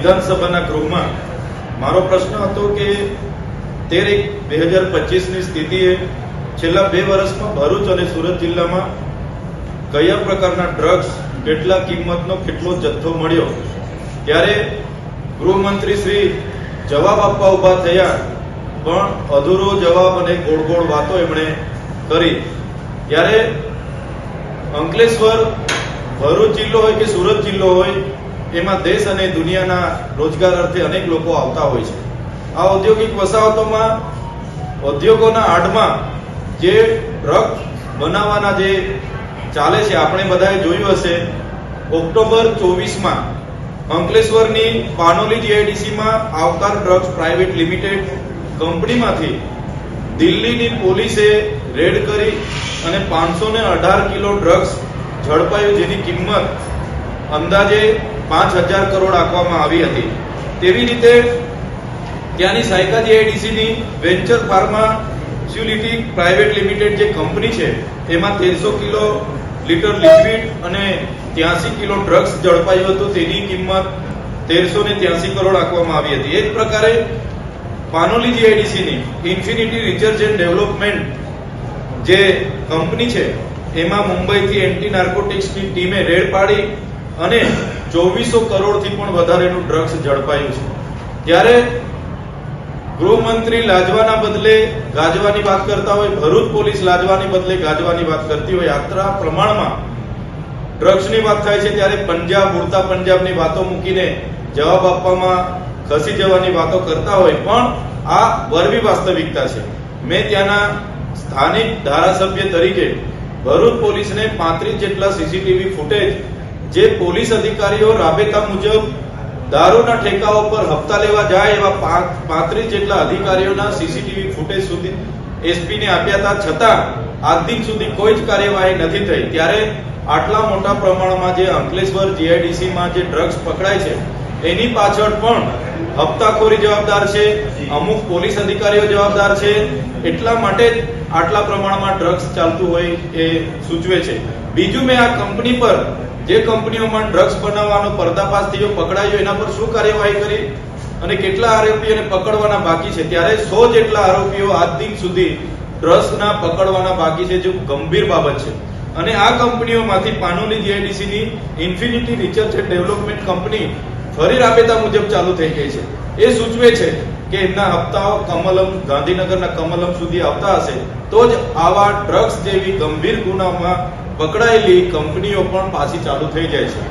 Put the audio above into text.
વિધાનસભાના ગૃહમાં મારો પ્રશ્ન હતો કે 13/1/2025ની સ્થિતિએ છેલ્લા 2 વર્ષમાં ભરૂચ અને સુરત જિલ્લામાં કયા પ્રકારના ડ્રગ્સ, કેટલા કિંમતનો કેટલો જથ્થો મળ્યો, ત્યારે ગૃહમંત્રી શ્રી જવાબ આપવા ઊભા થયા, પણ અધૂરો જવાબ અને ગોળ ગોળ વાતો એમણે કરી. ત્યારે અંકલેશ્વર, ભરૂચ જિલ્લો હોય કે સુરત જિલ્લો હોય, એમાં દેશ અને દુનિયાના રોજગાર અર્થે અનેક લોકો આવતા હોય છે. આ ઔદ્યોગિક વસાહતોમાં ઉદ્યોગોના આડમાં જે ડ્રગ બનાવવાના જે ચાલે છે, આપણે બધાએ જોયું હશે. ઓક્ટોબર 24માં અંકલેશ્વરની પાનોલી જીઆઈડીસીમાં આવકાર ડ્રગ્સ પ્રાઇવેટ લિમિટેડ કંપનીમાંથી દિલ્હીની પોલીસે રેડ કરી અને 518 કિલો ડ્રગ્સ ઝડપાયું, જેની કિંમત અંદાજે 5,000 કરોડ આંકવામાં આવી હતી. તેવી રીતે ત્યાંની સાયકા જીઆઈડીસીની વેન્ચર ફાર્માસ્યુટિકલ પ્રાઇવેટ લિમિટેડ જે કંપની છે, એમાં 1300 કિલો લીટર લિક્વિડ અને 83 કિલો ડ્રગ્સ ઝડપાયું હતું. તેની કિંમત 1383 કરોડ આંકવામાં આવી હતી. એ જ પ્રકારે પાનોલી જીઆઈડીસીની ઇન્ફિનિટી રિસર્ચ એન્ડ ડેવલપમેન્ટ જે કંપની છે, એમાં મુંબઈથી એન્ટી નાર્કોટિક્સની ટીમે રેડ પાડી અને 2400 કરોડથી પણ વધારેનું ડ્રગ્સ ઝડપાયું છે. ત્યારે ગૃહમંત્રી લાજવાના બદલે ગાજવાની વાત કરતા હોય, ભરૂચ પોલીસ લાજવાની બદલે ગાજવાની વાત કરતી હોય, યાત્રા પ્રમાણમાં ડ્રગ્સની વાત થાય છે ત્યારે પંજાબ, ઉડતા પંજાબની વાતો મૂકીને જવાબ આપવામાં ખસી જવાની વાતો કરતા હોય, પણ આ વરવી વાસ્તવિકતા છે. મેં ત્યાંના સ્થાનિક ધારાસભ્ય તરીકે ભરૂચ પોલીસને 35 જેટલા સીસીટીવી ફૂટેજ, જે પોલીસ અધિકારીઓ રાબેતા મુજબ દારૂના ઠેકાઓ પર હપ્તા લેવા જાય એવા 35 જેટલા અધિકારીઓના સીસીટીવી ફૂટેજ સુધી એસપીને આપ્યા હતા, છતાં આજ દિન સુધી કોઈ જ કાર્યવાહી નથી થઈ. ત્યારે આટલા મોટા પ્રમાણમાં જે અંકલેશ્વર જીઆઈડીસીમાં જે ડ્રગ્સ પકડાય છે, એની પાછળ પણ હપ્તાખોરી જવાબદાર છે, અમુક પોલીસ અધિકારીઓ જવાબદાર છે. એટલા માટે જ આટલા પ્રમાણમાં ડ્રગ્સ ચાલતું હોય એ સૂચવે છે. બીજું, મેં આ કંપની પર, જે કંપનીઓમાં ડ્રગ્સ બનાવવાનો પર્દાફાશ થયો, પકડાયો, એના પર શું કાર્યવાહી કરી અને કેટલા આરોપીઓને પકડવાના બાકી છે? ત્યારે 100 જેટલા આરોપીઓ આજ દિન સુધી ડ્રગ્સના પકડવાના બાકી છે, જે ગંભીર બાબત છે. અને આ કંપનીઓમાંથી પાનોલી જીઆઈડીસીની ઇન્ફિનિટી રિસર્ચ એન્ડ ડેવલપમેન્ટ કંપની ફરી રાબેતા મુજબ ચાલુ થઈ ગઈ છે. એ સૂચવે છે કે એમના હપ્તાઓ કમલમ, ગાંધીનગરના કમલમ સુધી આવતા હશે, તો જ આવા ડ્રગ્સ જેવી ગંભીર ગુનામાં પકડાયેલી કંપનીઓ પણ પાછી ચાલુ થઈ જાય છે.